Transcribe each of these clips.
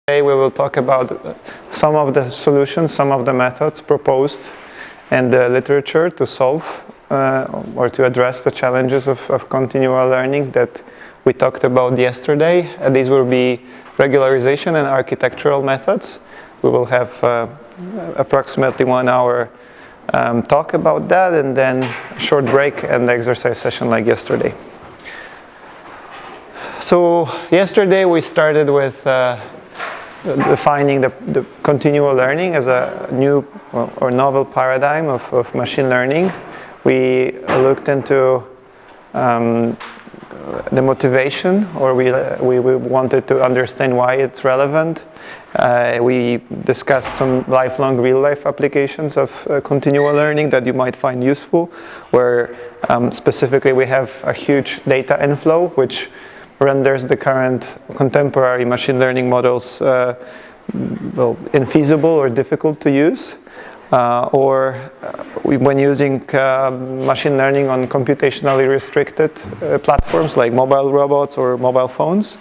Today we will talk about some of the solutions, some of the methods proposed in the literature to solve or to address the challenges of continual learning that we talked about yesterday. These will be regularization and architectural methods. We will have approximately 1 hour talk about that, and then a short break and the exercise session like yesterday. So yesterday we started with defining the continual learning as a new or novel paradigm of machine learning. We looked into the motivation, or we wanted to understand why it's relevant. We discussed some lifelong real-life applications of continual learning that you might find useful, where specifically we have a huge data inflow, which renders the current contemporary machine learning models infeasible or difficult to use. When using machine learning on computationally restricted platforms like mobile robots or mobile phones.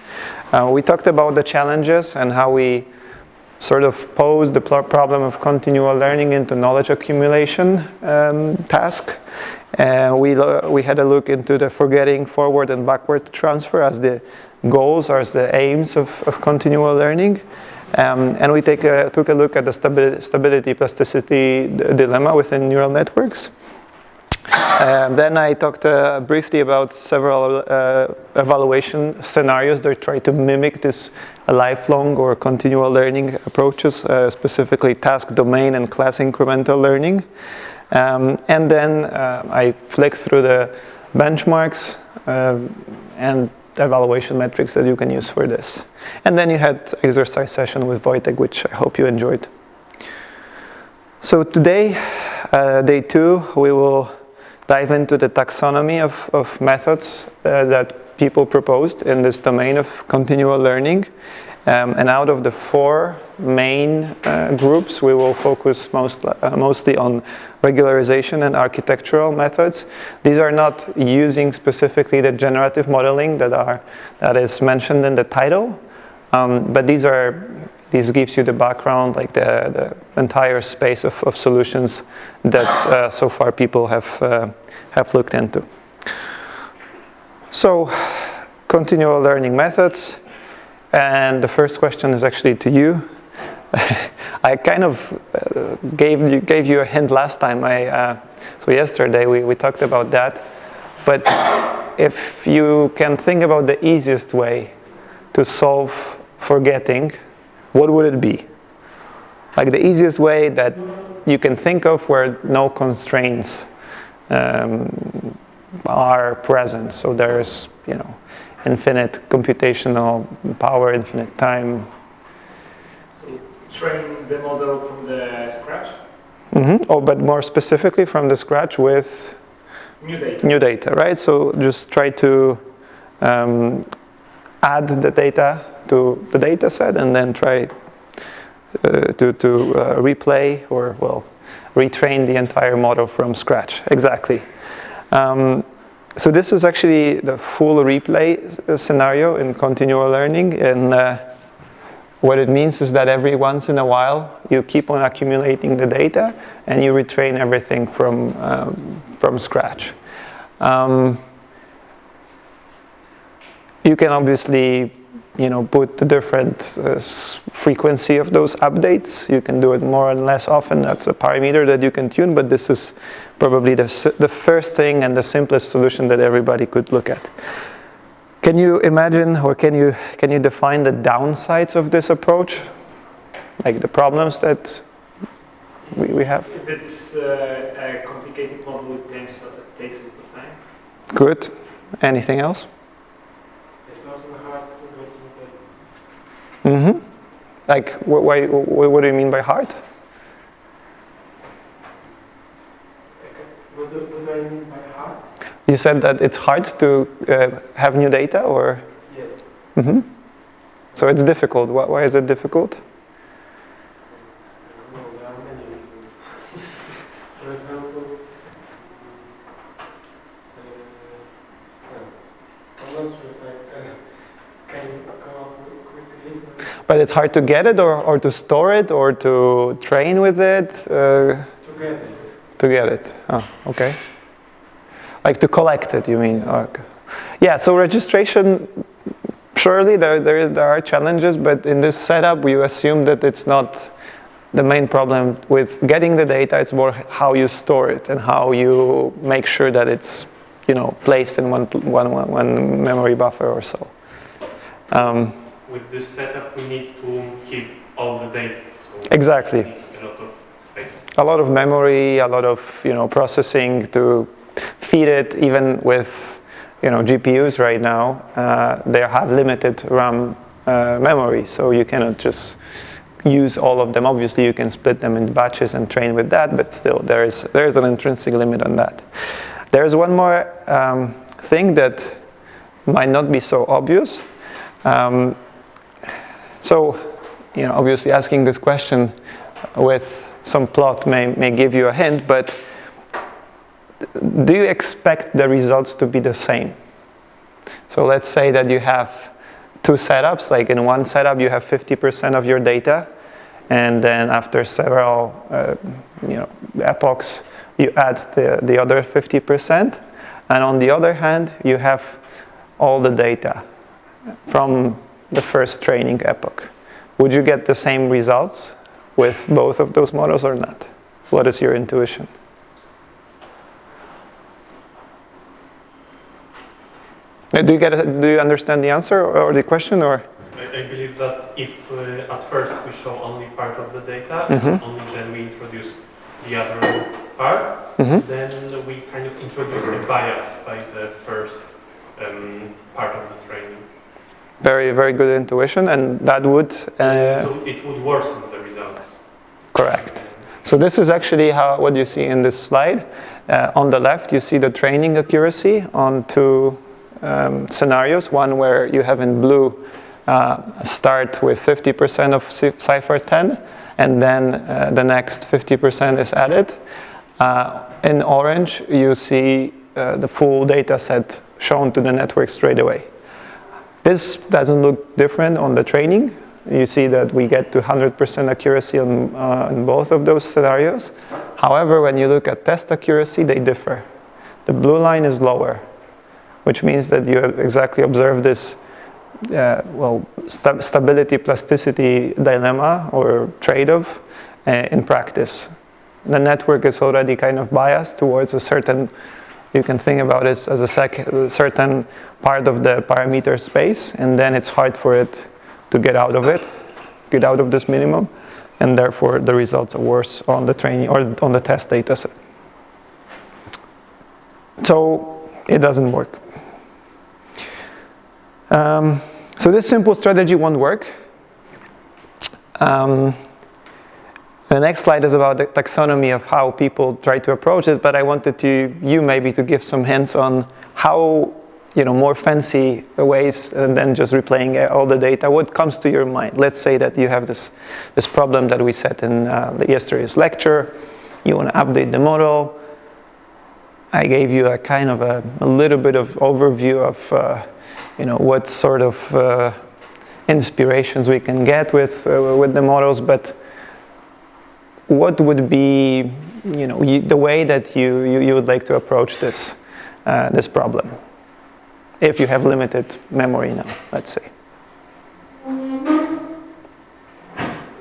We talked about the challenges and how we sort of pose the problem of continual learning into knowledge accumulation task. We had a look into the forgetting forward and backward transfer as the goals or as the aims of continual learning. And we took a look at the stability plasticity dilemma within neural networks. Then I talked briefly about several evaluation scenarios that try to mimic this lifelong or continual learning approaches, specifically task, domain, and class incremental learning. And then I flicked through the benchmarks and evaluation metrics that you can use for this. And then you had exercise session with Wojtek, which I hope you enjoyed. So today, day 2, we will dive into the taxonomy of methods that people proposed in this domain of continual learning. And out of the 4 main groups, we will focus mostly on regularization and architectural methods. These are not using specifically the generative modeling that is mentioned in the title, but this gives you the background, like the entire space of solutions that so far people have looked into. So, continual learning methods. And the first question is actually to you. I kind of gave you a hint last time. So yesterday we talked about that. But if you can think about the easiest way to solve forgetting, what would it be? Like the easiest way that you can think of where no constraints are present. So there's, infinite computational power, infinite time. So train the model from the scratch? Mm-hmm. Oh, but more specifically from the scratch with new data, right? So just try to add the data to the data set and then try to replay or, retrain the entire model from scratch. Exactly. So this is actually the full replay scenario in continual learning, and what it means is that every once in a while you keep on accumulating the data and you retrain everything from scratch. You can obviously put the different frequency of those updates. You can do it more and less often. That's a parameter that you can tune, but this is probably the first thing and the simplest solution that everybody could look at. Can you imagine, or can you define the downsides of this approach? Like the problems that we have? If it's a complicated model, it takes a lot of time. Good. Anything else? It's also hard to go Mm-hmm. Like, what do you mean by hard? What do I mean by hard? You said that it's hard to have new data, or? Yes. Mm-hmm. So it's difficult. Why is it difficult? No, there are many reasons. For example, I'm not sure if I can come up quickly. But it's hard to get it, or to store it, or to train with it? To get it. To get it. Oh, okay. Like to collect it, you mean? Okay. Yeah, so registration, surely there are challenges, but in this setup we assume that it's not the main problem with getting the data. It's more how you store it and how you make sure that it's, placed in one memory buffer or so. With this setup, we need to keep all the data. So exactly. It needs a lot of space. A lot of memory, a lot of processing to feed it. Even with GPUs right now, they have limited RAM memory, so you cannot just use all of them. Obviously, you can split them in batches and train with that, but still, there is an intrinsic limit on that. There is one more thing that might not be so obvious. So, obviously, asking this question with some plot may give you a hint, but do you expect the results to be the same? So let's say that you have two setups, like in one setup you have 50% of your data, and then after several epochs you add the other 50%, and on the other hand you have all the data from the first training epoch. Would you get the same results with both of those models or not? What is your intuition? Do you understand the answer or the question, or? I believe that if at first we show only part of the data, only then we introduce the other part, then we kind of introduce a bias by the first part of the training. Very, very good intuition, and that would... so it would worsen the results. Correct. So this is actually what you see in this slide. On the left, you see the training accuracy on two scenarios. One where you have in blue start with 50% of cipher 10, and then the next 50% is added. In orange, you see the full data set shown to the network straight away. This doesn't look different on the training. You see that we get to 100% accuracy on both of those scenarios. However, when you look at test accuracy, they differ. The blue line is lower, which means that you have exactly observed this stability plasticity dilemma or trade-off in practice. The network is already kind of biased towards a certain, you can think about it as a certain part of the parameter space, and then it's hard for it to get out of this minimum, and therefore the results are worse on the training or on the test data set. So it doesn't work. So this simple strategy won't work. The next slide is about the taxonomy of how people try to approach it, but I wanted you maybe to give some hints on how, more fancy ways than just replaying all the data. What comes to your mind? Let's say that you have this problem that we set in yesterday's lecture. You want to update the model. I gave you a kind of a little bit of overview of what sort of inspirations we can get with the models, but what would be the way that you would like to approach this problem if you have limited memory now, let's say?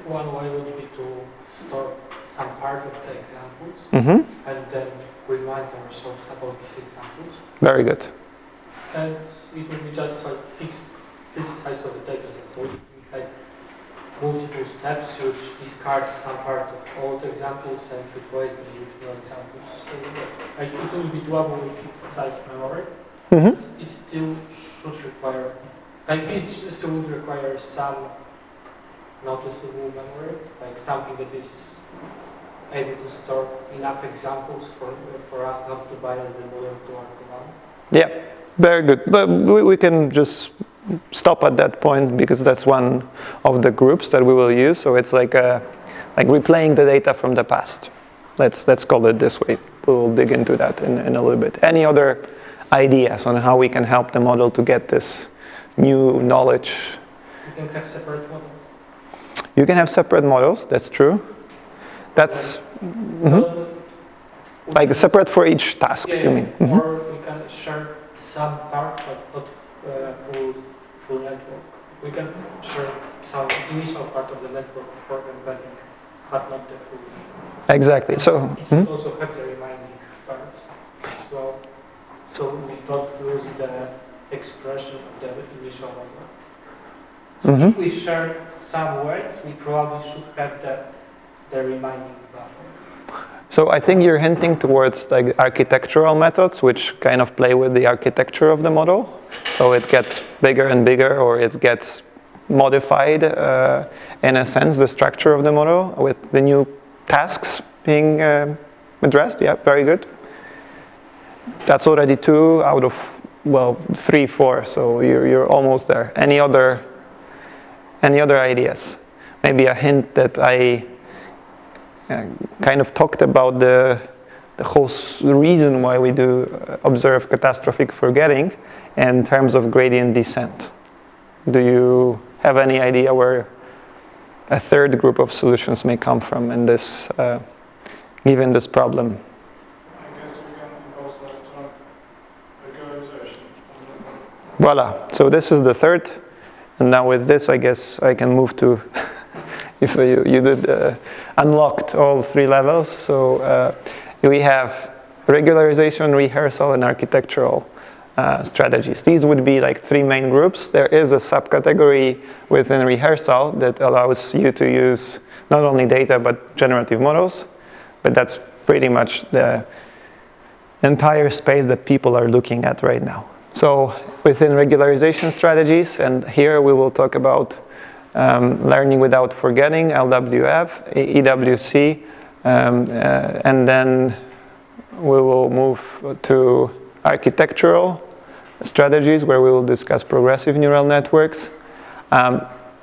One way would be to store some part of the examples and then remind ourselves about these examples. Very good. And it would be just like fixed size of the data set. So we had multiple steps which discard some part of old examples and replace them with new examples. So it will be doable with fixed size memory. It still should require, it still would require some noticeable memory, like something that is able to store enough examples for us not to bias the model to our command. Yeah, very good. But we can just stop at that point because that's one of the groups that we will use. So it's like replaying the data from the past. Let's call it this way. We'll dig into that in a little bit. Any other ideas on how we can help the model to get this new knowledge? You can have separate models. You can have separate models, that's true. That's like separate for each task, Yeah, you mean? or we can share some part, but not full network. We can share some initial part of the network for embedding, but not the full. Exactly. So it should also have the remaining part as well, so we don't lose the expression of the initial number. So if we share some words, we probably should have the remaining buffer. So I think you're hinting towards like architectural methods, which kind of play with the architecture of the model. So it gets bigger and bigger, or it gets modified in a sense, the structure of the model with the new tasks being addressed. Yeah, very good. That's already 2 out of, well, 3, 4. So you're almost there. Any other ideas? Maybe a hint that I kind of talked about the whole reason why we do observe catastrophic forgetting in terms of gradient descent. Do you have any idea where a third group of solutions may come from in this, given this problem? I guess we can impose less regularization. Voila, so this is the third, and now with this I guess I can move to, if you did unlocked all 3 levels, so we have regularization, rehearsal, and architectural strategies. These would be like 3 main groups. There is a subcategory within rehearsal that allows you to use not only data but generative models, but that's pretty much the entire space that people are looking at right now. So within regularization strategies, and here we will talk about learning without forgetting, LWF, EWC, and then we will move to architectural strategies where we will discuss progressive neural networks,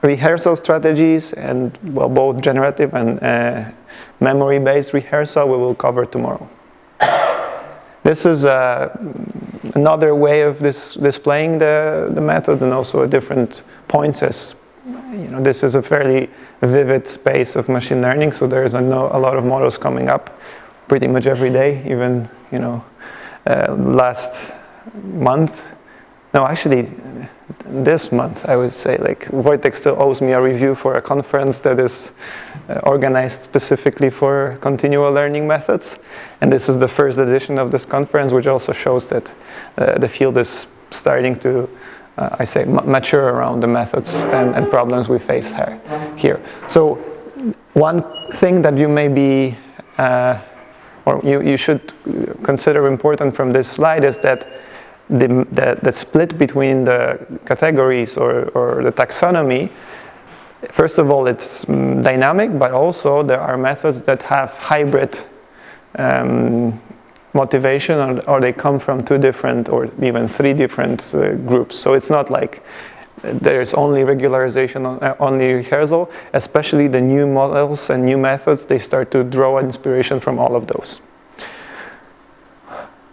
rehearsal strategies, and well, both generative and memory-based rehearsal we will cover tomorrow. This is another way of displaying the methods, and also at different points, as you know, this is a fairly vivid space of machine learning, so there's a lot of models coming up pretty much every day, even, you know, last month, no, actually this month, I would say, like Wojtek still owes me a review for a conference that is organized specifically for continual learning methods, and this is the first edition of this conference, which also shows that the field is starting to I say mature around the methods and problems we face here. So one thing that you may be or you should consider important from this slide is that the split between the categories or the taxonomy, first of all, it's dynamic, but also there are methods that have hybrid motivation, or they come from 2 different or even 3 different groups. So it's not like there's only regularization, only rehearsal, especially the new models and new methods, they start to draw inspiration from all of those.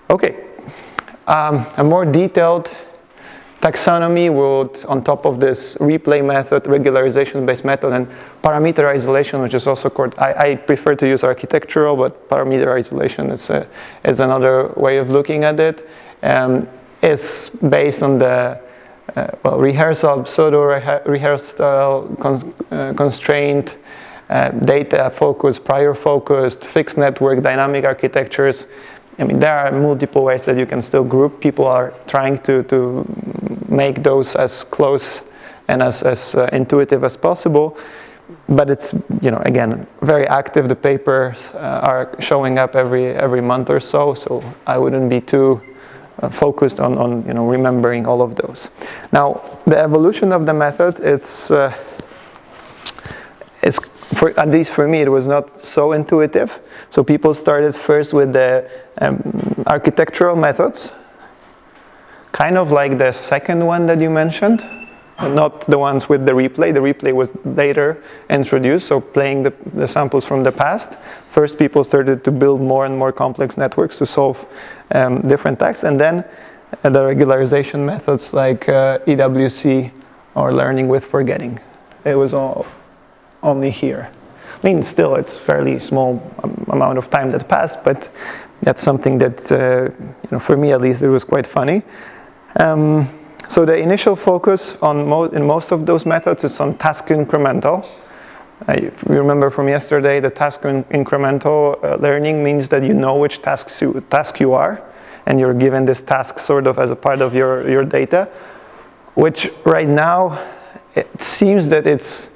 Okay, a more detailed taxonomy would, on top of this replay method, regularization-based method, and parameter isolation, which is also called, I prefer to use architectural, but parameter isolation is another way of looking at it, is based on the rehearsal, pseudo-rehearsal, constraint, data focused, prior focused, fixed network, dynamic architectures. I mean, there are multiple ways that you can still group. People are trying to make those as close and as intuitive as possible. But it's, you know, again, very active. The papers are showing up every month or so. So I wouldn't be too focused on you know, remembering all of those. Now, the evolution of the method is at least for me, it was not so intuitive. So people started first with the architectural methods, kind of like the second one that you mentioned, not the ones with the replay. The replay was later introduced, so playing the samples from the past. First, people started to build more and more complex networks to solve different tasks, and then the regularization methods like EWC or learning with forgetting. It was only here. I mean, still, it's fairly small amount of time that passed, but that's something that, for me at least, it was quite funny. So the initial focus in most of those methods is on task incremental. If you remember from yesterday, the task incremental learning means that you know which task you are, and you're given this task sort of as a part of your data, which right now, it seems that it's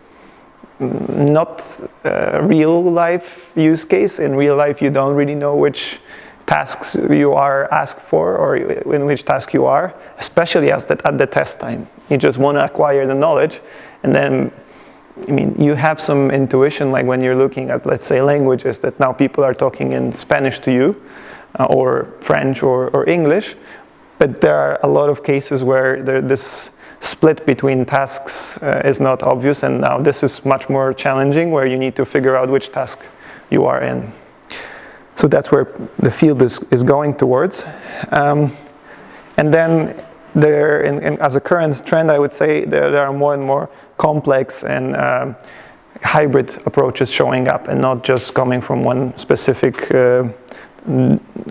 not a real life use case. In real life, you don't really know which tasks you are asked for or in which task you are, especially at the test time. You just want to acquire the knowledge, and then, I mean, you have some intuition, like when you're looking at, let's say, languages, that now people are talking in Spanish to you, or French or English, but there are a lot of cases where this split between tasks is not obvious, and now this is much more challenging, where you need to figure out which task you are in. So that's where the field is going towards. And then as a current trend, I would say there are more and more complex and hybrid approaches showing up, and not just coming from one specific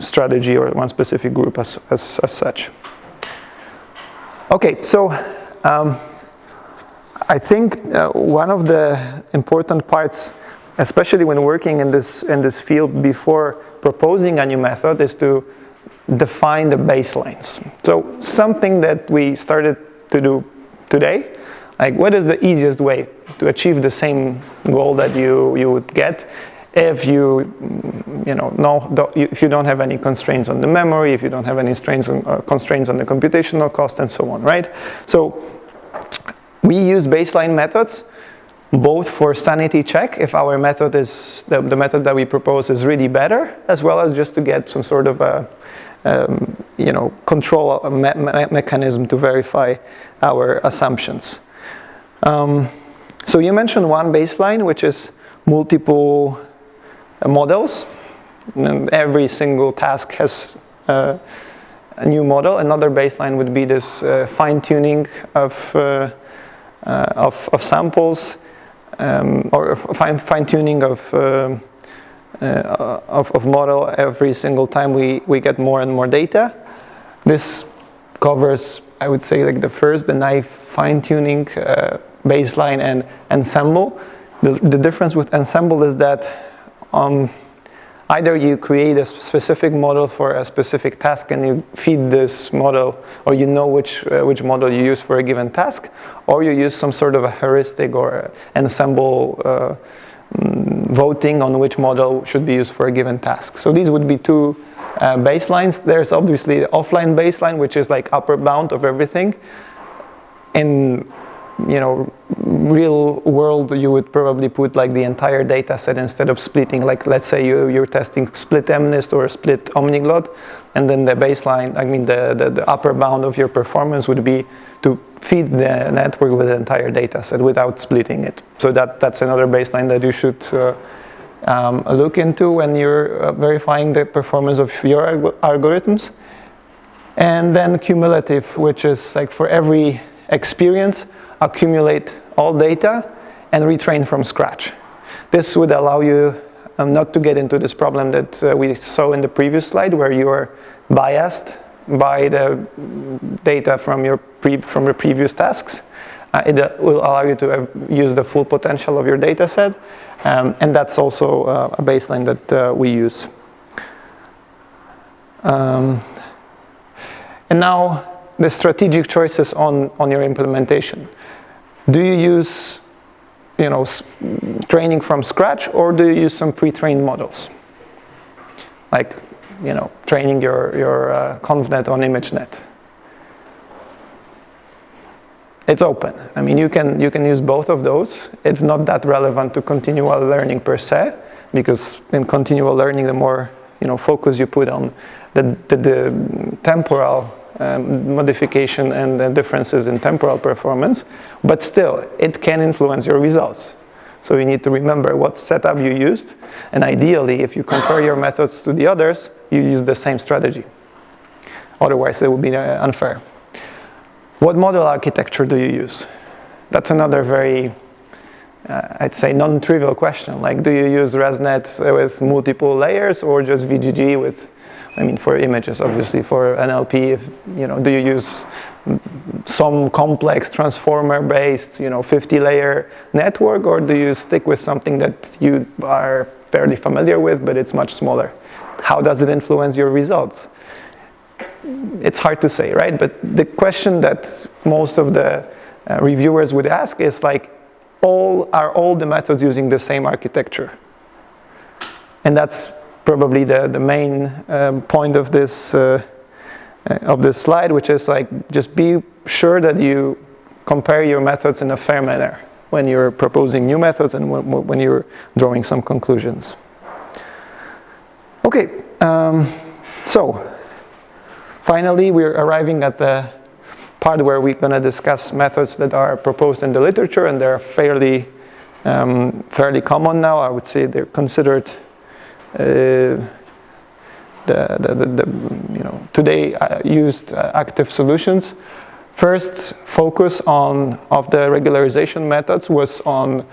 strategy or one specific group as such. Okay, so I think one of the important parts, especially when working in this field before proposing a new method, is to define the baselines. So something that we started to do today, like what is the easiest way to achieve the same goal that you would get if if you don't have any constraints on the memory, if you don't have any constraints on the computational cost, and so on, right? So we use baseline methods both for sanity check, if our method is the method that we propose is really better, as well as just to get some sort of a control mechanism to verify our assumptions. So you mentioned one baseline, which is multiple models. And every single task has a new model. Another baseline would be this fine-tuning of samples, or fine-tuning of model every single time we get more and more data. This covers, I would say, like the naive fine-tuning baseline and ensemble. The difference with ensemble is that either you create a specific model for a specific task and you feed this model, or you know which model you use for a given task, or you use some sort of a heuristic or ensemble voting on which model should be used for a given task. So these would be two baselines. There's obviously the offline baseline, which is like upper bound of everything. In real world, you would probably put like the entire data set instead of splitting. Like, let's say you're testing split MNIST or split omniglot, and then the baseline, the upper bound of your performance would be to feed the network with the entire data set without splitting it. So that's another baseline that you should look into when you're verifying the performance of your algorithms. And then cumulative, which is like for every experience, accumulate all data and retrain from scratch. This would allow you not to get into this problem that we saw in the previous slide, where you are biased by the data from the previous tasks. It will allow you to use the full potential of your data set, and that's also a baseline that we use. And now the strategic choices on your implementation. Do you use training from scratch, or do you use some pre-trained models? Like, training your ConvNet on ImageNet. It's open. I mean, you can use both of those. It's not that relevant to continual learning per se, because in continual learning, the more focus you put on the temporal modification and the differences in temporal performance, but still, it can influence your results. So you need to remember what setup you used, and ideally, if you compare your methods to the others, you use the same strategy. Otherwise, it would be unfair. What model architecture do you use? That's another very I'd say, non-trivial question, like do you use ResNet with multiple layers or just VGG with, I mean, for images, obviously, for NLP, if, do you use some complex transformer-based, 50-layer network, or do you stick with something that you are fairly familiar with, but it's much smaller? How does it influence your results? It's hard to say, right? But the question that most of the reviewers would ask is like, are all the methods using the same architecture? And that's probably the main point of this slide, which is like, just be sure that you compare your methods in a fair manner when you're proposing new methods and when you're drawing some conclusions. Okay, so finally we're arriving at the part where we're going to discuss methods that are proposed in the literature, and they're fairly common now. I would say they're considered today used active solutions. First focus of the regularization methods was on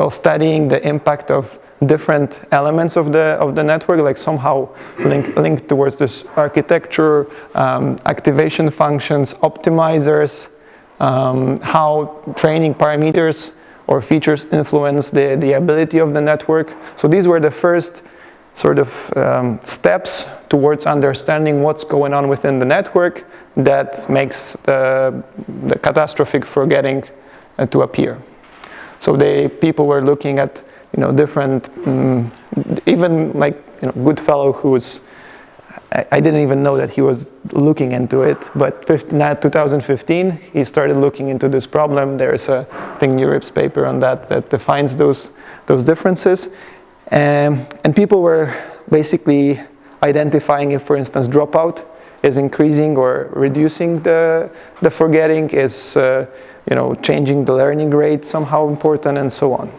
studying the impact of different elements of the network, like somehow linked towards this architecture, activation functions, optimizers, how training parameters or features influence the ability of the network. So these were the first sort of steps towards understanding what's going on within the network that makes the catastrophic forgetting to appear. So people were looking at different, even like Goodfellow, who's, I didn't even know that he was looking into it, but 2015 he started looking into this problem. There's a Neurip's paper on that defines those differences, and people were basically identifying if, for instance, dropout is increasing or reducing the forgetting, is changing the learning rate somehow important, and so on.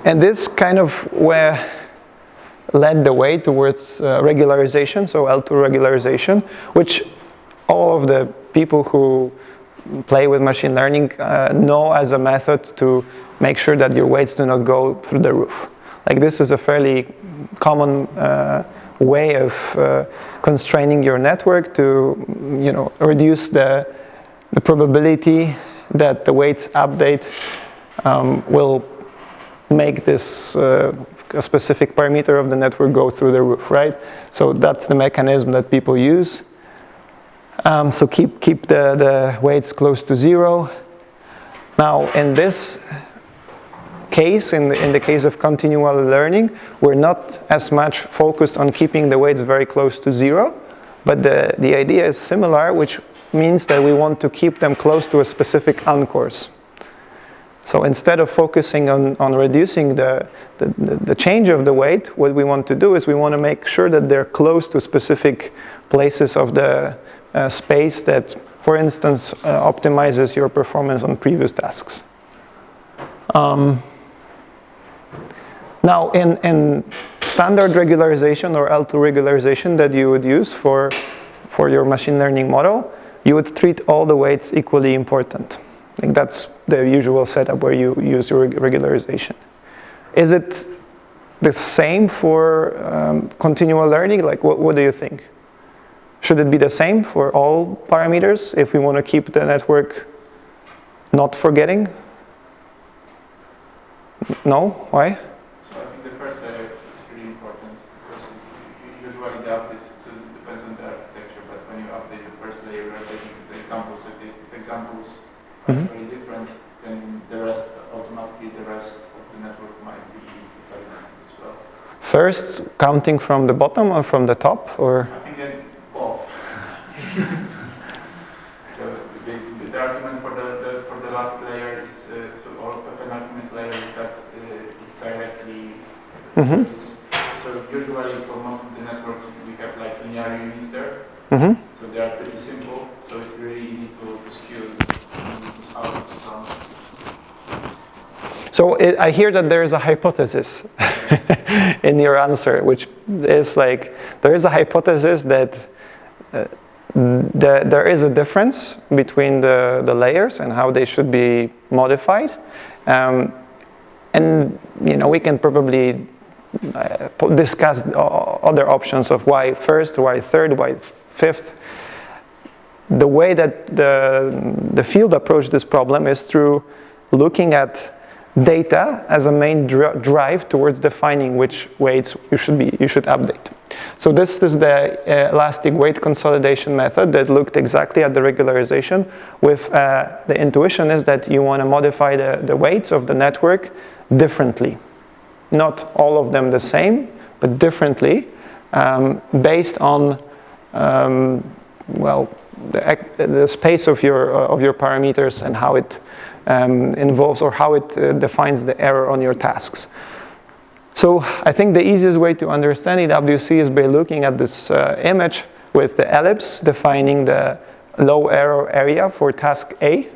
And this kind of led the way towards regularization, so L2 regularization, which all of the people who play with machine learning know as a method to make sure that your weights do not go through the roof. Like, this is a fairly common way of constraining your network to reduce the probability that the weights update will make this a specific parameter of the network go through the roof, right? So that's the mechanism that people use. So keep the weights close to zero. Now, in this case, in the case of continual learning, we're not as much focused on keeping the weights very close to zero, but the idea is similar, which means that we want to keep them close to a specific anchors. So instead of focusing on reducing the change of the weight, what we want to do is we want to make sure that they're close to specific places of the space that, for instance, optimizes your performance on previous tasks. Now, in standard regularization or L2 regularization that you would use for your machine learning model, you would treat all the weights equally important. I think that's the usual setup where you use your regularization. Is it the same for continual learning? Like, what do you think? Should it be the same for all parameters if we want to keep the network not forgetting? No? Why? So I think the first layer is really important, because usually the updates, so it depends on the architecture, but when you update the first layer, you're updating the examples. If examples are very different, then the rest, automatically the rest of the network might be very different as well. First, counting from the bottom or from the top, or? I think then both. So the argument for the last layer is, or an argument layer is that it directly so usually for most of the networks we have like linear units there. So they are pretty simple, so it's really easy to skew out. So I hear that there is a hypothesis in your answer, which is like, there is a hypothesis that there is a difference between the layers and how they should be modified. And we can probably discuss other options of why first, why third, why fifth. The way that the field approached this problem is through looking at data as a main drive towards defining which weights you should update. So this is the elastic weight consolidation method that looked exactly at the regularization with the intuition is that you want to modify the weights of the network differently. Not all of them the same, but differently based on the space of your parameters and how it involves or how it defines the error on your tasks. So I think the easiest way to understand EWC is by looking at this image with the ellipse defining the low error area for task A.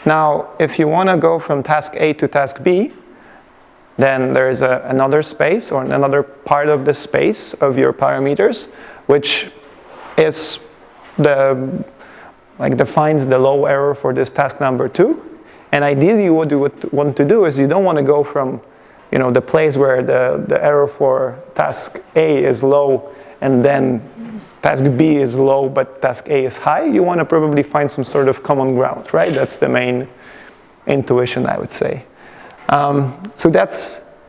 Now, if you want to go from task A to task B, then there is another space or another part of the space of your parameters, which is defines the low error for this task number 2. And ideally, what you would want to do is you don't want to go from the place where the error for task A is low and then task B is low but task A is high. You want to probably find some sort of common ground, right? That's the main intuition, I would say. So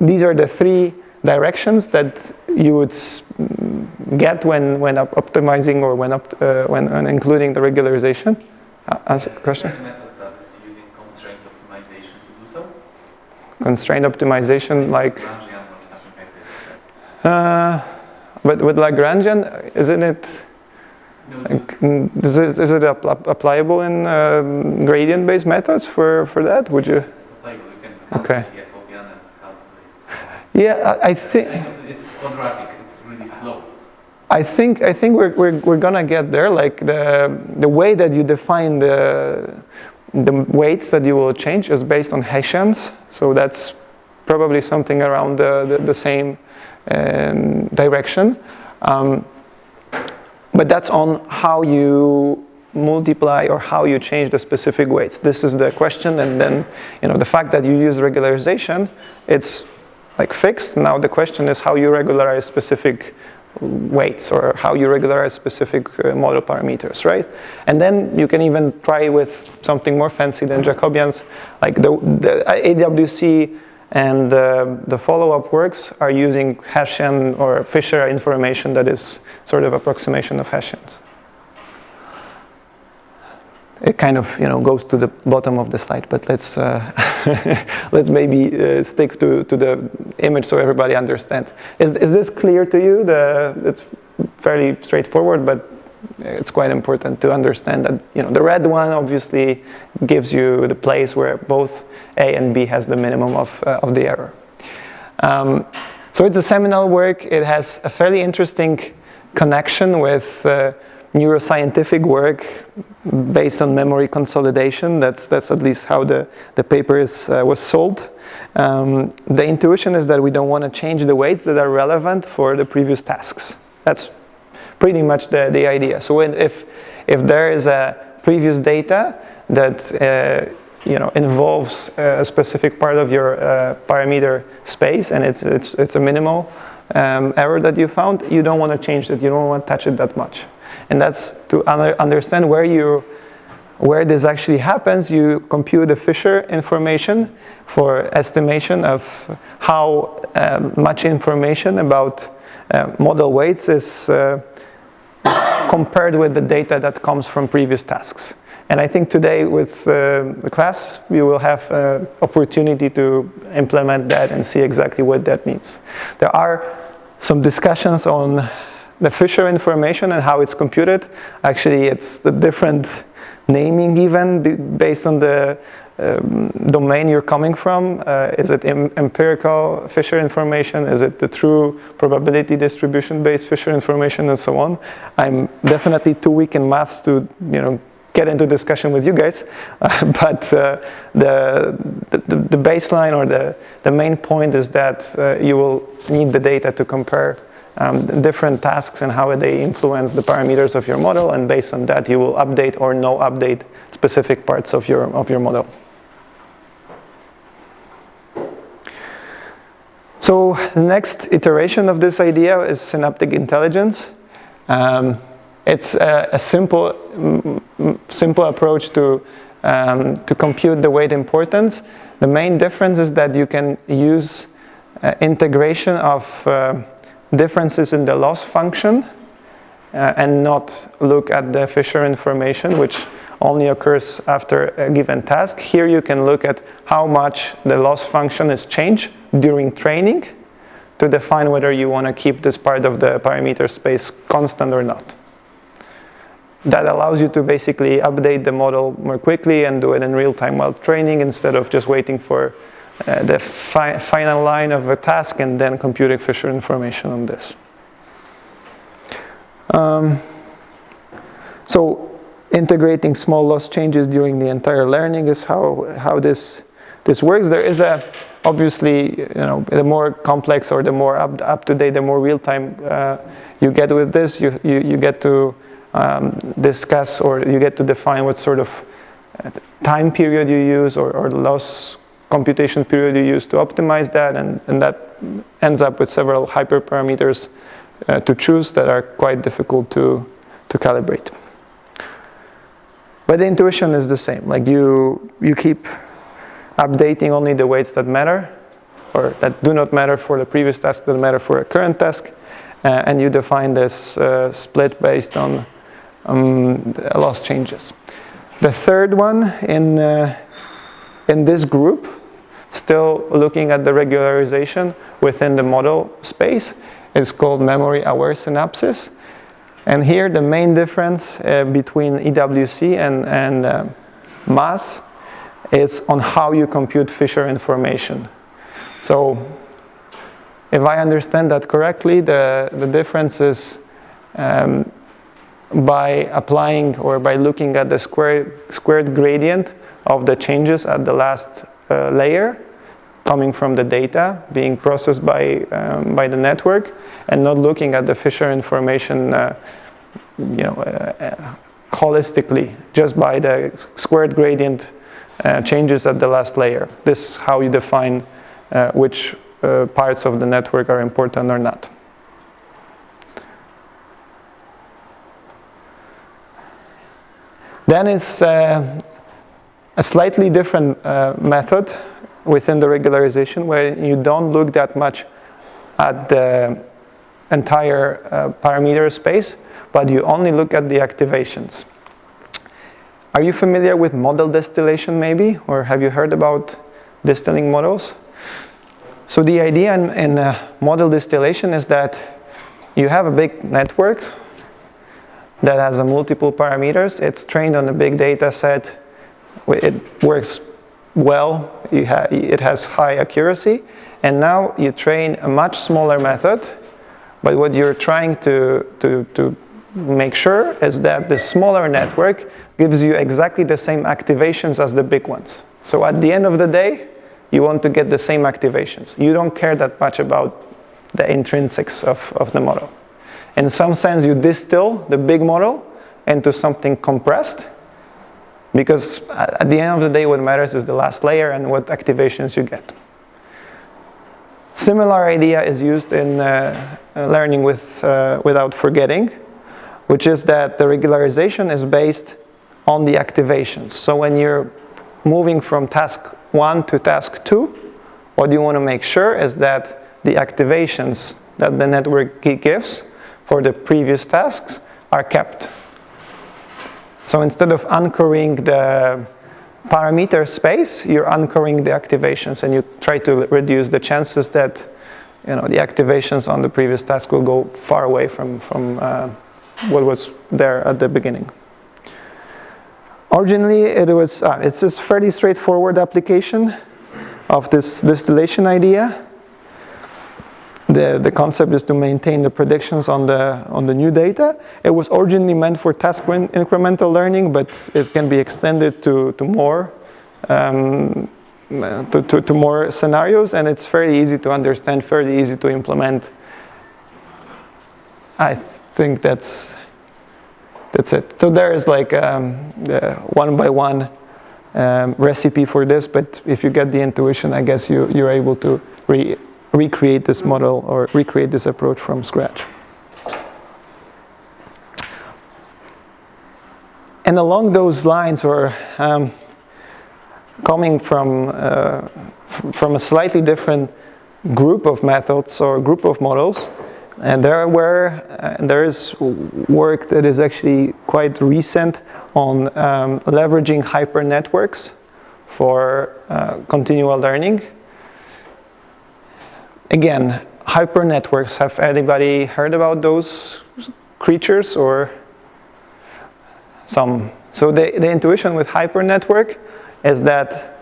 these are the 3 directions that you would get when optimizing or when including the regularization. Answer the question? Is there a method that is using constraint optimization to do so? Constraint optimization, like Lagrangian or something like this. but with Lagrangian, isn't it? Is it applicable in gradient-based methods for that? Would you? It's applicable. You can Okay. Jacobian and calculate. Yeah, I think. It's quadratic. It's really slow. I think we're gonna get there. Like the way that you define the weights that you will change is based on Hessians. So that's probably something around the same direction. But that's on how you multiply or how you change the specific weights. This is the question, and then the fact that you use regularization, it's like fixed. Now the question is how you regularize specific weights or how you regularize specific model parameters, right? And then you can even try with something more fancy than Jacobians, like the AWC and the follow-up works are using Hessian or Fisher information that is sort of approximation of Hessians. It kind of goes to the bottom of the slide, but let's let's maybe stick to the image so everybody understands. Is this clear to you? It's fairly straightforward, but it's quite important to understand that the red one obviously gives you the place where both A and B has the minimum of the error. So it's a seminal work. It has a fairly interesting connection with neuroscientific work based on memory consolidation. That's at least how the paper was sold. The intuition is that we don't want to change the weights that are relevant for the previous tasks. That's pretty much the idea. So if there is a previous data that involves a specific part of your parameter space and it's a minimal error that you found, you don't want to change it. You don't want to touch it that much. And that's to understand where this actually happens. You compute the Fisher information for estimation of how much information about model weights is compared with the data that comes from previous tasks. And I think today with the class, you will have opportunity to implement that and see exactly what that means. There are some discussions on the Fisher information and how it's computed. Actually, it's the different naming even based on the domain you're coming from. Is it empirical Fisher information? Is it the true probability distribution based Fisher information, and so on? I'm definitely too weak in maths to get into discussion with you guys, but the baseline or the main point is that you will need the data to compare different tasks and how they influence the parameters of your model, and based on that you will update or no update specific parts of your model. So the next iteration of this idea is synaptic intelligence. It's a simple approach to compute the weight importance. The main difference is that you can use integration of differences in the loss function and not look at the Fisher information, which only occurs after a given task. Here you can look at how much the loss function is changed during training to define whether you want to keep this part of the parameter space constant or not. That allows you to basically update the model more quickly and do it in real time while training, instead of just waiting for the final line of a task and then computing Fisher information on this. So integrating small loss changes during the entire learning is how this works. There is obviously, the more complex or the more up to date, the more real time you get with this, you get to discuss, or you get to define what sort of time period you use or loss computation period you use to optimize that, and that ends up with several hyperparameters to choose that are quite difficult to calibrate. But the intuition is the same. Like you keep updating only the weights that matter, or that do not matter for the previous task, that matter for a current task, and you define this split based on loss changes. The third one in this group, still looking at the regularization within the model space, is called memory-aware synapses. And here the main difference between EWC and MAS is on how you compute Fisher information. So if I understand that correctly, the difference is by applying or by looking at the squared gradient of the changes at the last layer coming from the data being processed by the network, and not looking at the Fisher information holistically, just by the squared gradient changes at the last layer. This is how you define which parts of the network are important or not. Then is a slightly different method within the regularization, where you don't look that much at the entire parameter space, but you only look at the activations. Are you familiar with model distillation maybe, or have you heard about distilling models? So the idea in model distillation is that you have a big network that has multiple parameters. It's trained on a big data set. It works well. It has high accuracy. And now you train a much smaller method. But what you're trying to make sure is that the smaller network gives you exactly the same activations as the big ones. So at the end of the day, you want to get the same activations. You don't care that much about the intrinsics of the model. In some sense, you distill the big model into something compressed, because at the end of the day, what matters is the last layer and what activations you get. Similar idea is used in learning without forgetting, which is that the regularization is based on the activations. So when you're moving from task 1 to task 2, what you want to make sure is that the activations that the network gives for the previous tasks are kept. So instead of anchoring the parameter space, you're anchoring the activations, and you try to reduce the chances that the activations on the previous task will go far away from what was there at the beginning. Originally, it's a fairly straightforward application of this distillation idea. The concept is to maintain the predictions on the new data. It was originally meant for task incremental learning, but it can be extended to more more scenarios, and it's fairly easy to understand, fairly easy to implement. I think that's it. So there is like the one-by-one recipe for this, but if you get the intuition, I guess you're able to recreate this model or recreate this approach from scratch. And along those lines, or coming from a slightly different group of methods or group of models, and there is work that is actually quite recent on leveraging hypernetworks for continual learning. Again, hypernetworks, have anybody heard about those creatures or some? So the intuition with hypernetwork is that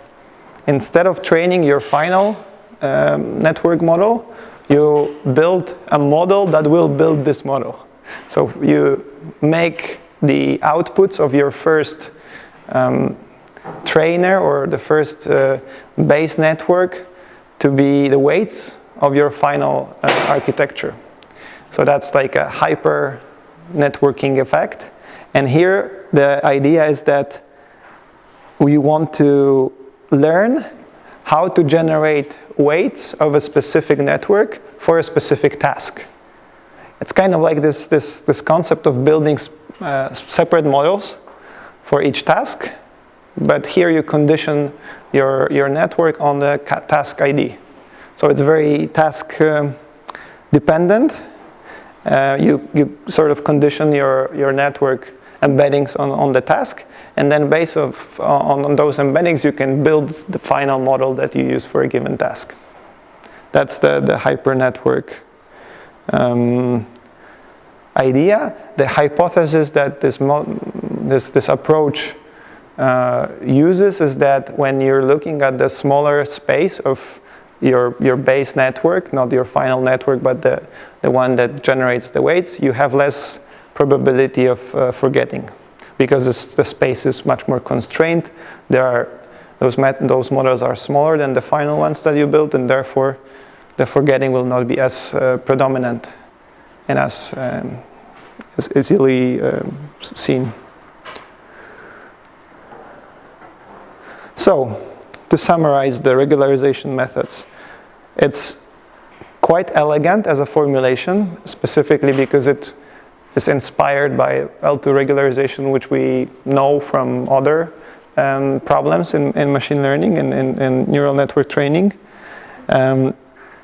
instead of training your final network model, you build a model that will build this model. So you make the outputs of your first trainer or the first base network to be the weights of your final architecture. So that's like a hyper networking effect. And here the idea is that we want to learn how to generate weights of a specific network for a specific task. It's kind of like this concept of building separate models for each task, but here you condition your network on the task ID. So it's very task dependent. You sort of condition your network embeddings on the task, and then based on those embeddings, you can build the final model that you use for a given task. That's the hypernetwork idea. The hypothesis that this approach uses is that when you're looking at the smaller space of your base network, not your final network, but the one that generates the weights, you have less probability of forgetting, because the space is much more constrained. Those models are smaller than the final ones that you built, and therefore the forgetting will not be as predominant and as easily seen. So, to summarize the regularization methods, it's quite elegant as a formulation, specifically because it is inspired by L2 regularization, which we know from other problems in machine learning and in neural network training.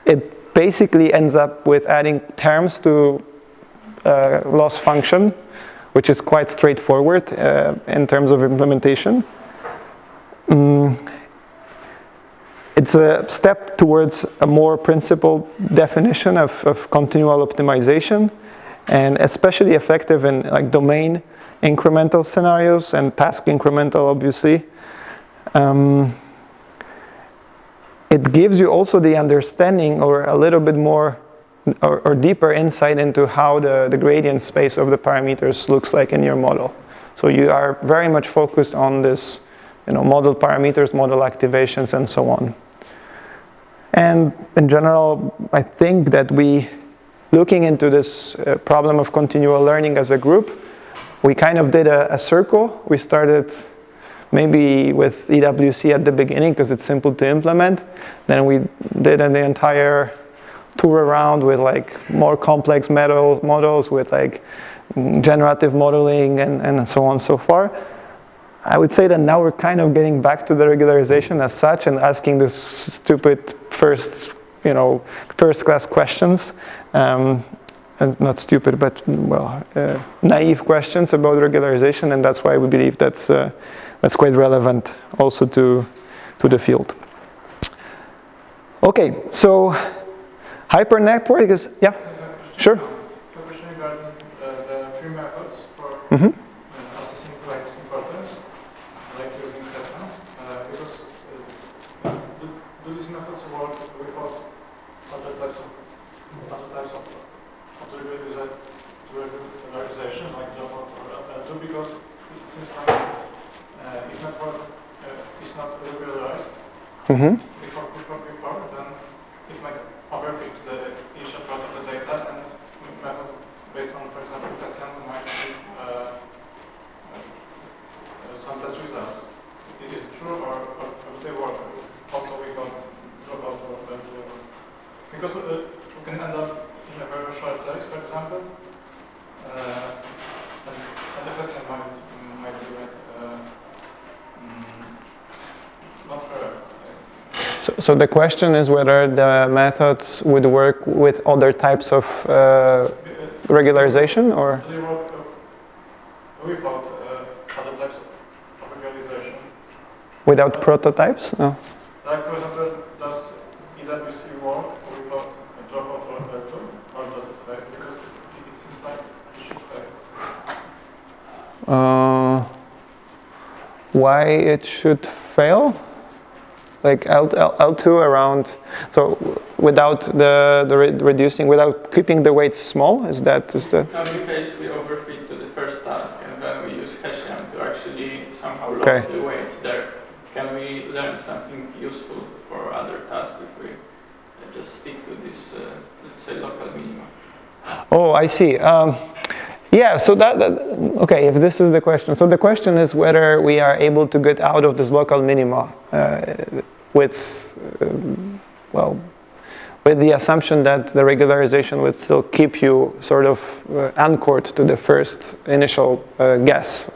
It basically ends up with adding terms to loss function, which is quite straightforward in terms of implementation. It's a step towards a more principled definition of continual optimization, and especially effective in like domain incremental scenarios and task incremental, obviously. It gives you also the understanding or a little bit more or deeper insight into how the gradient space of the parameters looks like in your model. So you are very much focused on this, model parameters, model activations, and so on. And in general, I think that looking into this problem of continual learning as a group, we kind of did a circle. We started maybe with EWC at the beginning because it's simple to implement. Then we did the entire tour around with like more complex models with like generative modeling and so on and so far. I would say that now we're kind of getting back to the regularization as such and asking this stupid first class questions. And not stupid, but naive questions about regularization, and that's why we believe that's quite relevant also to the field. Okay, so hypernetwork is sure. A question regarding the three methods for assessing flags importance, like using kwietnia, because do these methods work without other types of regularization, like Java or L2, because it seems like if network is not regularized before, then it might overfit the initial part of the data, and methods based such results. Is it true or do they work? Also we got dropout or because we can end up in a very short text, for example, and the question might be like not fair. So the question is whether the methods would work with other types of regularization, or? They work without other types of regularization. Without prototypes? No. Like for example, does EWC work without a dropout or vector, or does it fail? Because it seems like it should fail. Why it should fail? Like L2 around, so without the reducing, without keeping the weight small, is that? In every case we overfit to the first task and then we use Hessian to actually somehow lock the weights there. Can we learn something useful for other tasks if we just stick to this, let's say, local minima? Oh, I see. Yeah, so okay, if this is the question. So the question is whether we are able to get out of this local minima with the assumption that the regularization would still keep you sort of anchored to the first initial guess.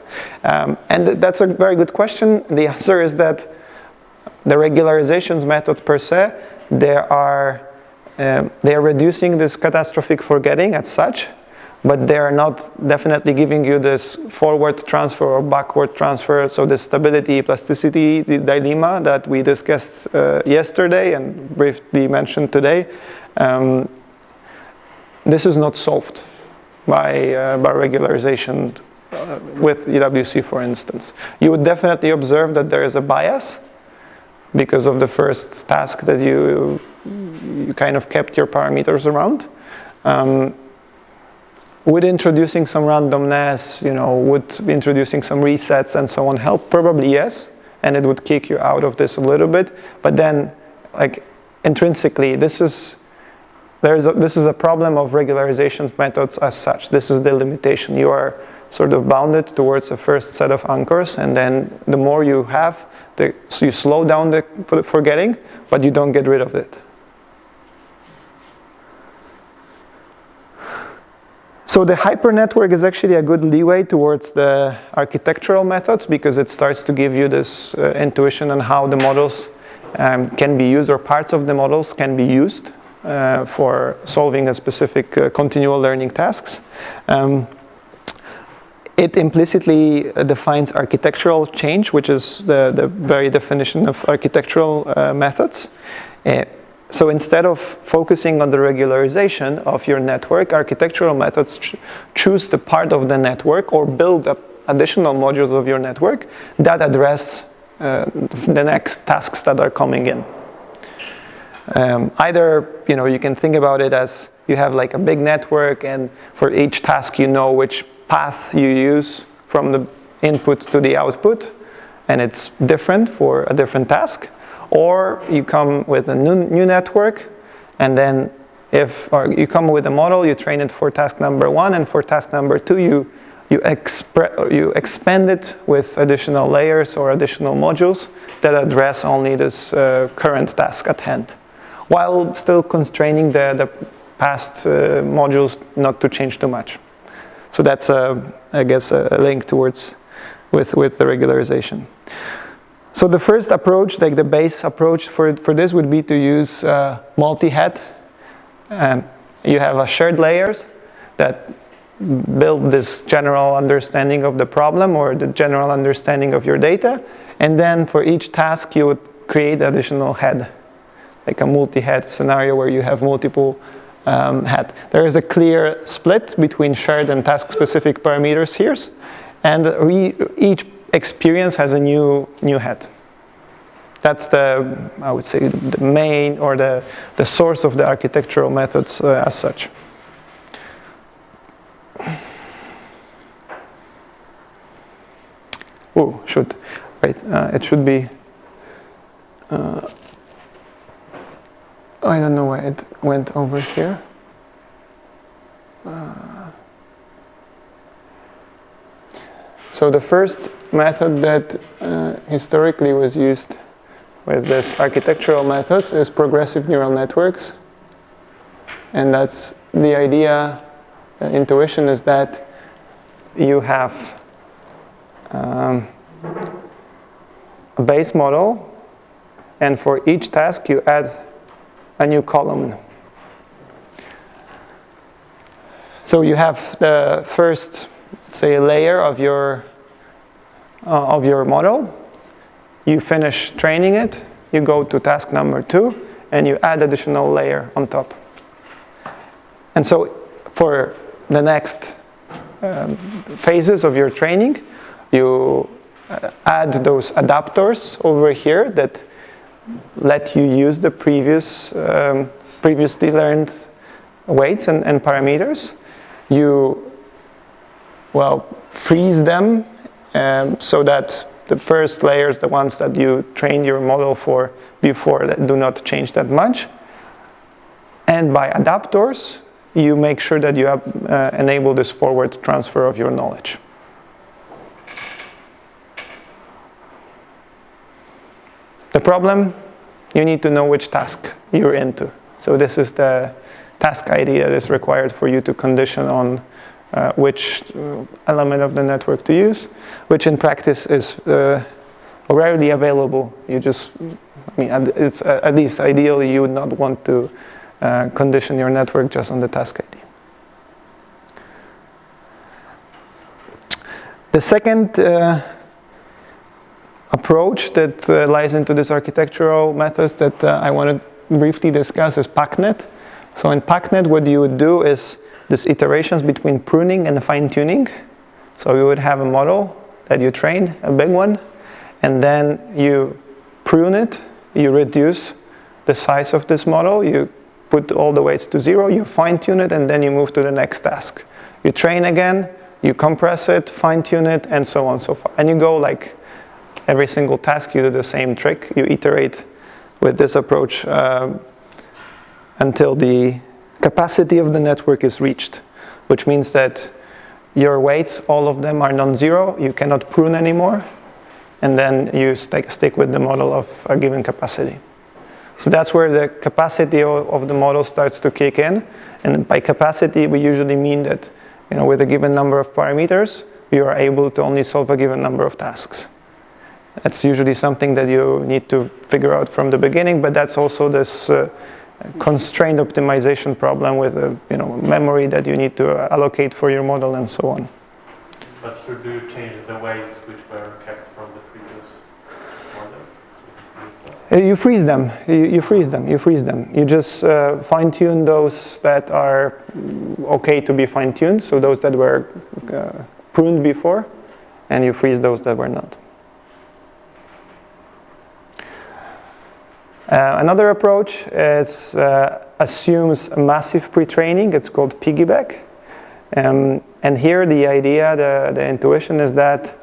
And that's a very good question. The answer is that the regularizations method per se, they are reducing this catastrophic forgetting as such, but they are not definitely giving you this forward transfer or backward transfer. So the stability, plasticity, the dilemma that we discussed yesterday and briefly mentioned today, this is not solved by regularization with EWC, for instance. You would definitely observe that there is a bias because of the first task that you kind of kept your parameters around. Would introducing some randomness, would introducing some resets and so on help? Probably yes, and it would kick you out of this a little bit. But then, like intrinsically, this is a problem of regularization methods as such. This is the limitation. You are sort of bounded towards the first set of anchors, and then the more you have, so you slow down the forgetting, but you don't get rid of it. So the hypernetwork is actually a good leeway towards the architectural methods because it starts to give you this intuition on how the models can be used, or parts of the models can be used for solving a specific continual learning tasks. It implicitly defines architectural change, which is the very definition of architectural methods. So instead of focusing on the regularization of your network, architectural methods choose the part of the network or build up additional modules of your network that address the next tasks that are coming in. Either, you can think about it as you have like a big network, and for each task you know which path you use from the input to the output, and it's different for a different task. Or you come with a new network, and then you come with a model, you train it for task number 1, and for task number 2 you expand it with additional layers or additional modules that address only this current task at hand, while still constraining the past modules not to change too much. So that's I guess a link towards with the regularization. So the first approach, like the base approach for this, would be to use multi-head. You have shared layers that build this general understanding of the problem or the general understanding of your data, and then for each task you would create additional head, like a multi-head scenario where you have multiple head. There is a clear split between shared and task-specific parameters here, and each experience has a new head. That's I would say, the main or the source of the architectural methods as such. Oh, shoot. Wait, it should be. I don't know why it went over here. So the first method that historically was used with this architectural methods is progressive neural networks. And that's the idea, the intuition is that you have a base model, and for each task you add a new column. So you have the first, say, layer of your model. You finish training it, you go to task number 2, and you add additional layer on top. And so for the next phases of your training, you add those adapters over here that let you use the previously learned weights and parameters. You, freeze them so that the first layers, the ones that you trained your model for before, that do not change that much. And by adapters, you make sure that you have enable this forward transfer of your knowledge. The problem, you need to know which task you're into. So this is the task ID that is required for you to condition on which element of the network to use, which in practice is rarely available. It's at least ideally you would not want to condition your network just on the task ID. The second approach that lies into this architectural methods that I want to briefly discuss is PACnet. So in PACnet, what you would do is these iterations between pruning and fine-tuning. So you would have a model that you train, a big one, and then you prune it, you reduce the size of this model, you put all the weights to 0, you fine-tune it, and then you move to the next task. You train again, you compress it, fine-tune it, and so on and so forth. And you go like every single task, you do the same trick. You iterate with this approach until the capacity of the network is reached, which means that your weights, all of them are non-zero, you cannot prune anymore, and then you stick with the model of a given capacity. So that's where the capacity of the model starts to kick in, and by capacity we usually mean that with a given number of parameters, you are able to only solve a given number of tasks. That's usually something that you need to figure out from the beginning, but that's also this constrained optimization problem with memory that you need to allocate for your model and so on. But you do change the weights which were kept from the previous model? You freeze them. You freeze them. You just fine-tune those that are okay to be fine-tuned, so those that were pruned before, and you freeze those that were not. Another approach assumes a massive pre-training. It's called piggyback. And here the idea, the intuition is that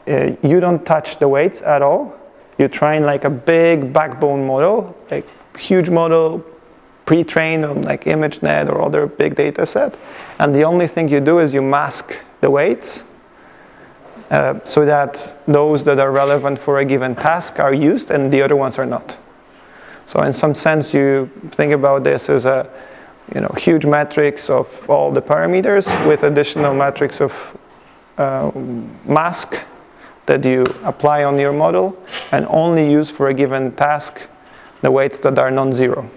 you don't touch the weights at all. You train like a big backbone model, like huge model, pre-trained on like ImageNet or other big data set. And the only thing you do is you mask the weights so that those that are relevant for a given task are used and the other ones are not. So in some sense, you think about this as a huge matrix of all the parameters with additional matrix of mask that you apply on your model and only use for a given task the weights that are non-zero.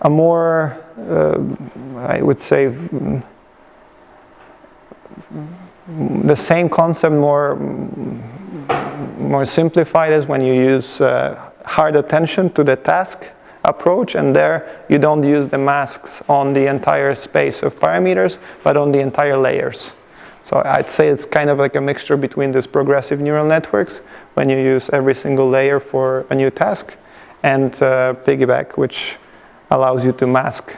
A more, I would say, the same concept, more simplified, is when you use hard attention to the task approach, and there you don't use the masks on the entire space of parameters, but on the entire layers. So I'd say it's kind of like a mixture between these progressive neural networks, when you use every single layer for a new task, and piggyback, which allows you to mask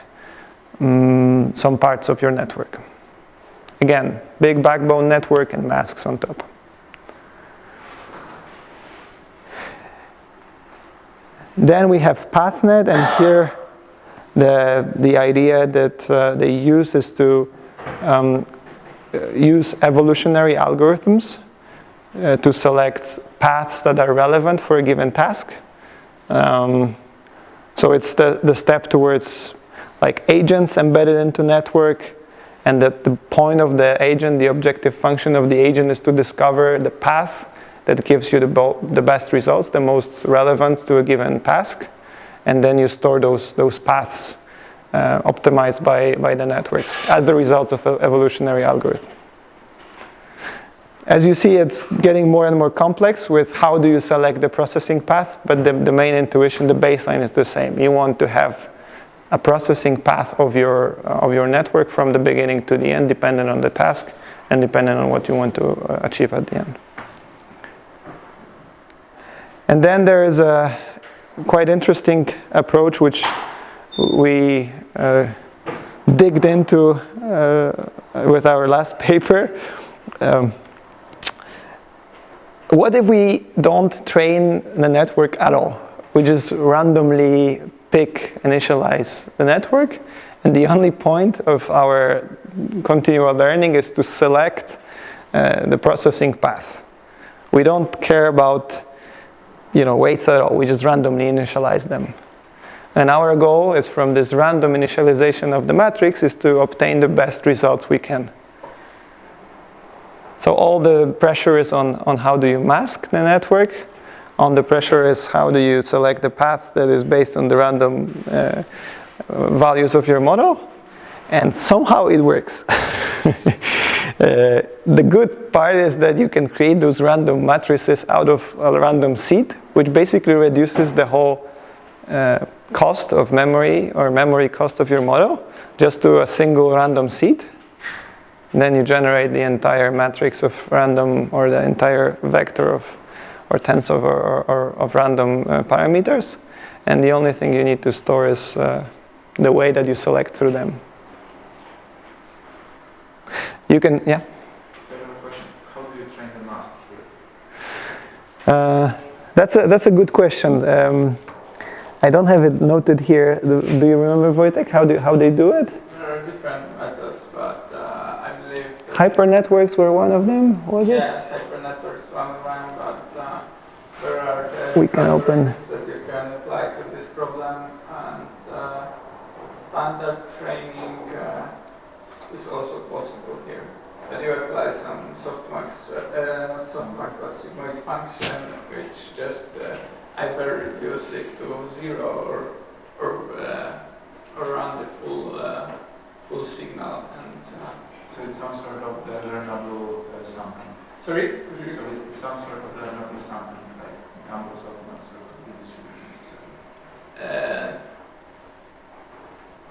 some parts of your network. Again, big backbone network and masks on top. Then we have PathNet, and here the idea that they use is to use evolutionary algorithms to select paths that are relevant for a given task. So it's the step towards like agents embedded into network, and that the point of the agent, the objective function of the agent, is to discover the path that gives you the best results, the most relevant to a given task, and then you store those paths optimized by the networks as the results of an evolutionary algorithm. As you see, it's getting more and more complex with how do you select the processing path, but the main intuition, the baseline is the same. You want to have a processing path of your network from the beginning to the end, dependent on the task and dependent on what you want to achieve at the end. And then there is a quite interesting approach which we digged into with our last paper. What if we don't train the network at all? We just randomly initialize the network, and the only point of our continual learning is to select the processing path. We don't care about weights at all. We just randomly initialize them. And our goal is, from this random initialization of the matrix, is to obtain the best results we can. So all the pressure is on how do you mask the network. On the pressure is how do you select the path that is based on the random values of your model. And somehow it works. The good part is that you can create those random matrices out of a random seed, which basically reduces the whole cost of memory, or memory cost of your model, just to a single random seed. And then you generate the entire matrix of random, or the entire vector of, or tensor of random parameters. And the only thing you need to store is the way that you select through them. You can, yeah? I have a question. How do you train the mask here? That's a good question. I don't have it noted here. Do you remember, Wojtek, how they do it? There are different methods, but I believe... Hypernetworks were one of them, was it? Yes, hypernetworks one of them, but there are we can open that you can apply to this problem, and standard training is also possible here. But you apply some softmax, not softmax, but sigmoid function, which just either reduce it to 0 or run the full signal. And so it's some sort of the learnable sampling. Sorry? So it's some sort of learnable sampling, like numbers of maps or distributions.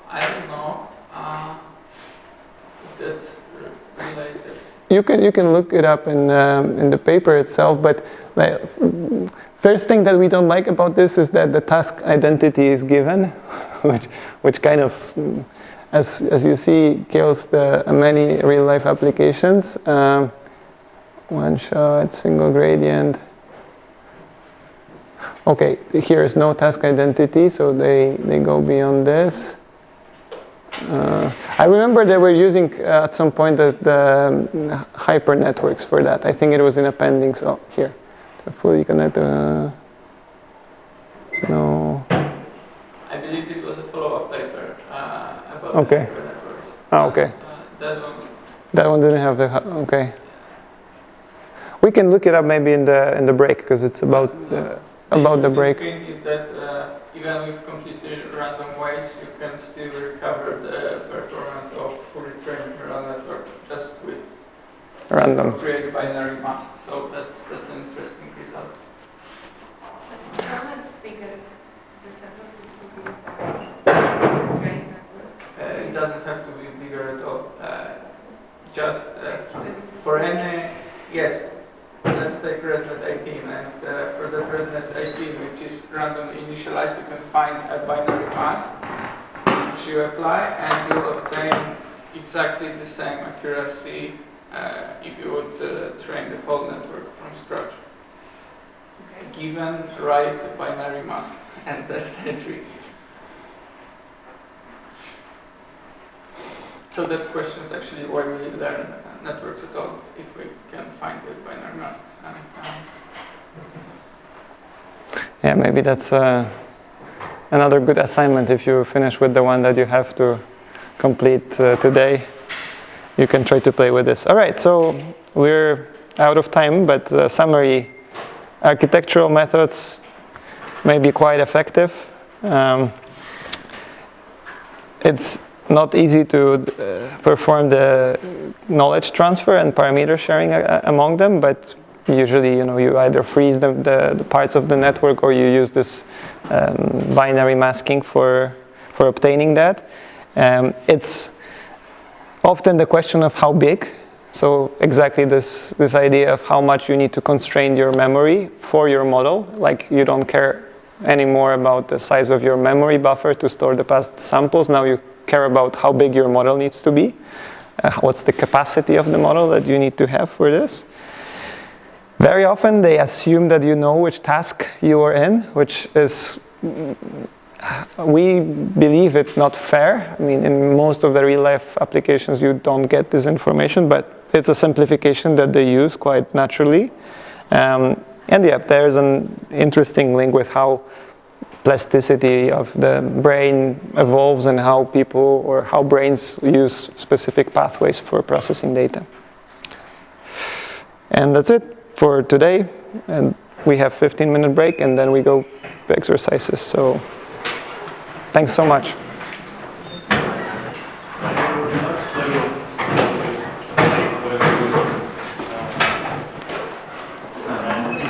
I don't know if that's related. You can look it up in the paper itself, but first thing that we don't like about this is that the task identity is given, which kind of, as you see, kills the many real life applications. One shot, single gradient. Okay, here is no task identity, so they go beyond this. I remember they were using at some point the hyper networks for that. I think it was in appendix. Oh, here, the fully connected. No. I believe it was a follow-up paper about okay. hyper networks. Ah, okay. That one didn't have the. Okay. We can look it up maybe in the break, because it's about the break. The thing is that even with completely random weights, you can still recover the performance of fully trained neural network just with random. Create binary mask. So that's an interesting result. It doesn't have to be bigger at all. Just for any, yes. Let's take ResNet 18, and for that ResNet 18, which is randomly initialized, you can find a binary mask which you apply, and you'll obtain exactly the same accuracy if you would train the whole network from scratch. Okay. Given right binary mask, and that's the trick. So that question is actually why we learn networks at all, if we can find the binary masks. Yeah, maybe that's another good assignment. If you finish with the one that you have to complete today, you can try to play with this. All right, so we're out of time, but summary, architectural methods may be quite effective. It's not easy to perform the knowledge transfer and parameter sharing among them, but usually, you either freeze the parts of the network or you use this binary masking for obtaining that. It's often the question of how big. So exactly this idea of how much you need to constrain your memory for your model. Like you don't care anymore about the size of your memory buffer to store the past samples. Now you care about how big your model needs to be. What's the capacity of the model that you need to have for this? Very often they assume that you know which task you are in, which is, we believe it's not fair. I mean, in most of the real-life applications you don't get this information, but it's a simplification that they use quite naturally. And yeah, there's an interesting link with how plasticity of the brain evolves and how people or how brains use specific pathways for processing data. And that's it for today. And we have 15-minute break and then we go to exercises. So thanks so much.